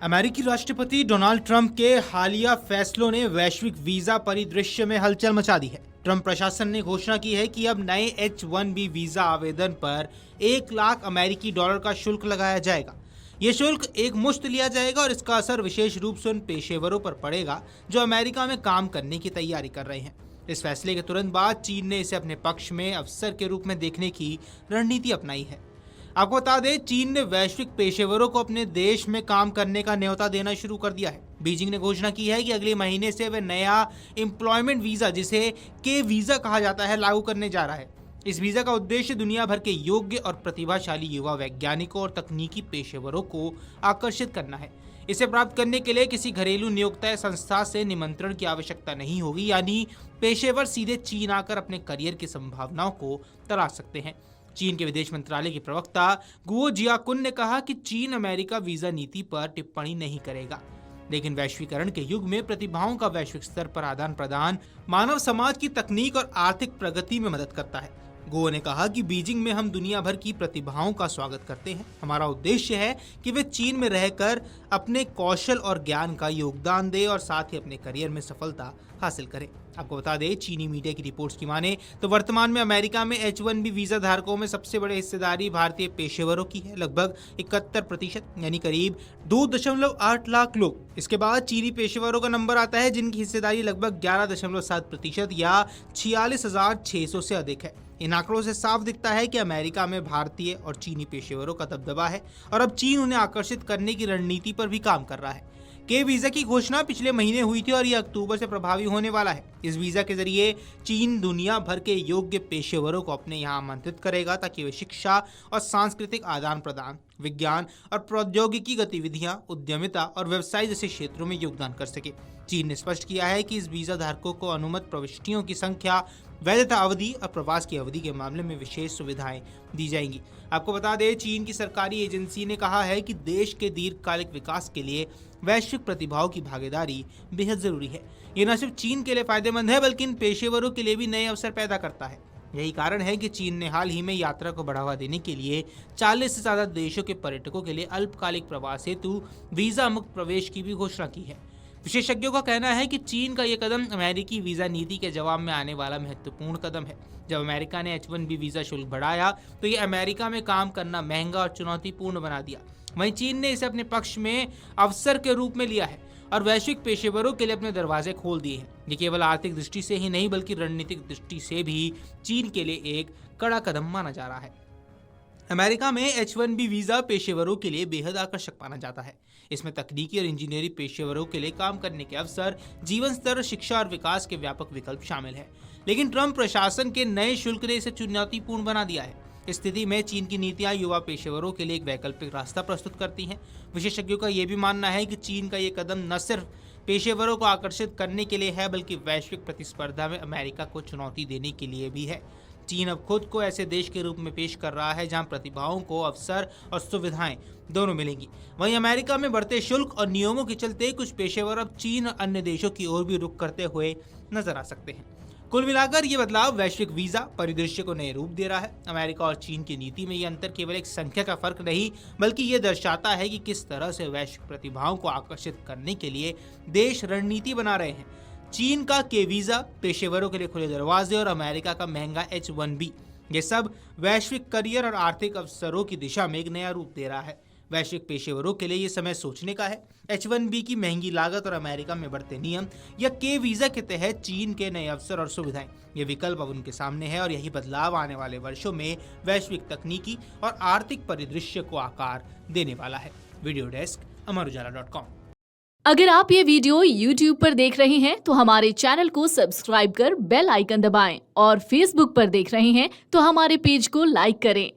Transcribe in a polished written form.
अमेरिकी राष्ट्रपति Donald Trump के हालिया फैसलों ने वैश्विक वीजा परिदृश्य में हलचल मचा दी है। ट्रंप प्रशासन ने घोषणा की है कि अब नए H-1B वीजा आवेदन पर 1 लाख अमेरिकी डॉलर का शुल्क लगाया जाएगा। ये शुल्क एक मुश्त लिया जाएगा और इसका असर विशेष रूप से उन पेशेवरों पर पड़ेगा जो अमेरिका में काम करने की तैयारी कर रहे हैं। इस फैसले के तुरंत बाद चीन ने इसे अपने पक्ष में अवसर के रूप में देखने की रणनीति अपनाई है। आपको बता दें, चीन ने वैश्विक पेशेवरों को अपने देश में काम करने का न्योता देना शुरू कर दिया है। बीजिंग ने घोषणा की है कि अगले महीने से वह नया एम्प्लॉयमेंट वीजा, जिसे के वीजा कहा जाता है, लागू करने जा रहा है। इस वीजा का उद्देश्य दुनिया भर के योग्य और प्रतिभाशाली युवा वैज्ञानिकों और तकनीकी पेशेवरों को आकर्षित करना है। इसे प्राप्त करने के लिए किसी घरेलू नियोक्ता या संस्था से निमंत्रण की आवश्यकता नहीं होगी, यानी पेशेवर सीधे चीन आकर अपने करियर की संभावनाओं को तलाश सकते हैं। चीन के विदेश मंत्रालय के प्रवक्ता गुओ जियाकुन ने कहा कि चीन अमेरिका वीजा नीति पर टिप्पणी नहीं करेगा, लेकिन वैश्वीकरण के युग में प्रतिभाओं का वैश्विक स्तर पर आदान प्रदान मानव समाज की तकनीक और आर्थिक प्रगति में मदद करता है। गुओ ने कहा कि बीजिंग में हम दुनिया भर की प्रतिभाओं का स्वागत करते हैं। हमारा उद्देश्य है कि वे चीन में रहकर अपने कौशल और ज्ञान का योगदान दें और साथ ही अपने करियर में सफलता हासिल करें। आपको बता दें, चीनी मीडिया की रिपोर्ट्स की माने तो वर्तमान में अमेरिका में H-1B वीजा धारकों में सबसे बड़े हिस्सेदारी भारतीय पेशेवरों की है, लगभग 71%, यानी करीब 2.8 लाख लोग। इसके बाद चीनी पेशेवरों का नंबर आता है, जिनकी हिस्सेदारी लगभग 11.7% या 46,600 से अधिक है। इन आंकड़ों से साफ दिखता है कि अमेरिका में भारतीय और चीनी पेशेवरों का दबदबा है और अब चीन उन्हें आकर्षित करने की रणनीति पर भी काम कर रहा है। के वीजा की घोषणा पिछले महीने हुई थी और यह अक्टूबर से प्रभावी होने वाला है। इस वीजा के जरिए चीन दुनिया भर के योग्य पेशेवरों को अपने यहाँ आमंत्रित करेगा ताकि वे शिक्षा और सांस्कृतिक आदान प्रदान, विज्ञान और प्रौद्योगिकी गतिविधियां, उद्यमिता और व्यवसाय जैसे क्षेत्रों में योगदान कर सके। चीन ने स्पष्ट किया है कि इस वीजा धारकों को अनुमत प्रविष्टियों की संख्या, वैधता अवधि और प्रवास की अवधि के मामले में विशेष सुविधाएं दी जाएंगी। आपको बता दें, चीन की सरकारी एजेंसी ने कहा है कि देश के दीर्घकालिक विकास के लिए वैश्विक प्रतिभाओं की भागीदारी बेहद जरूरी है। ये न सिर्फ चीन के लिए फायदेमंद है, बल्कि इन पेशेवरों के लिए भी नए अवसर पैदा करता है। यही कारण है कि चीन ने हाल ही में यात्रा को बढ़ावा देने के लिए 40 से ज्यादा देशों के पर्यटकों के लिए अल्पकालिक प्रवास हेतु वीजा मुक्त प्रवेश की भी घोषणा की है। विशेषज्ञों का कहना है कि चीन का यह कदम अमेरिकी वीजा नीति के जवाब में आने वाला महत्वपूर्ण कदम है। जब अमेरिका ने H-1B वीजा शुल्क बढ़ाया तो ये अमेरिका में काम करना महंगा और चुनौतीपूर्ण बना दिया। वहीं चीन ने इसे अपने पक्ष में अवसर के रूप में लिया है और वैश्विक पेशेवरों के लिए अपने दरवाजे खोल दिए हैं। ये केवल आर्थिक दृष्टि से ही नहीं, बल्कि रणनीतिक दृष्टि से भी चीन के लिए एक कड़ा कदम माना जा रहा है। अमेरिका में H-1B वीजा पेशेवरों के लिए बेहद आकर्षक माना जाता है। इसमें तकनीकी और इंजीनियरिंग पेशेवरों के लिए काम करने के अवसर, जीवन स्तर, शिक्षा और विकास के व्यापक विकल्प शामिल है। लेकिन ट्रंप प्रशासन के नए शुल्क ने इसे चुनौतीपूर्ण बना दिया है। इस स्थिति में चीन की नीतियां युवा पेशेवरों के लिए एक वैकल्पिक रास्ता प्रस्तुत करती हैं। विशेषज्ञों का यह भी मानना है कि चीन का ये कदम न सिर्फ पेशेवरों को आकर्षित करने के लिए है, बल्कि वैश्विक प्रतिस्पर्धा में अमेरिका को चुनौती देने के लिए भी है। चीन अब खुद को ऐसे देश के रूप में पेश कर रहा है जहां प्रतिभाओं को अवसर और सुविधाएं दोनों मिलेंगी। वहीं अमेरिका में बढ़ते शुल्क और नियमों के चलते कुछ पेशेवर अब चीन और अन्य देशों की ओर भी रुख करते हुए नजर आ सकते हैं। कुल मिलाकर ये बदलाव वैश्विक वीजा परिदृश्य को नए रूप दे रहा है। अमेरिका और चीन की नीति में ये अंतर केवल एक संख्या का फर्क नहीं, बल्कि ये दर्शाता है कि किस तरह से वैश्विक प्रतिभाओं को आकर्षित करने के लिए देश रणनीति बना रहे हैं। चीन का के वीजा पेशेवरों के लिए खुले दरवाजे और अमेरिका का महंगा H-1B, ये सब वैश्विक करियर और आर्थिक अवसरों की दिशा में एक नया रूप दे रहा है। वैश्विक पेशेवरों के लिए ये समय सोचने का है। H-1B की महंगी लागत और अमेरिका में बढ़ते नियम या के वीजा के तहत चीन के नए अवसर और सुविधाएं, ये विकल्प अब उनके सामने है और यही बदलाव आने वाले वर्षों में वैश्विक तकनीकी और आर्थिक परिदृश्य को आकार देने वाला है। Video desk amarujala.com। अगर आप ये वीडियो YouTube पर देख रहे हैं तो हमारे चैनल को सब्सक्राइब कर बेल आइकन दबाएं और Facebook पर देख रहे हैं तो हमारे पेज को लाइक करें।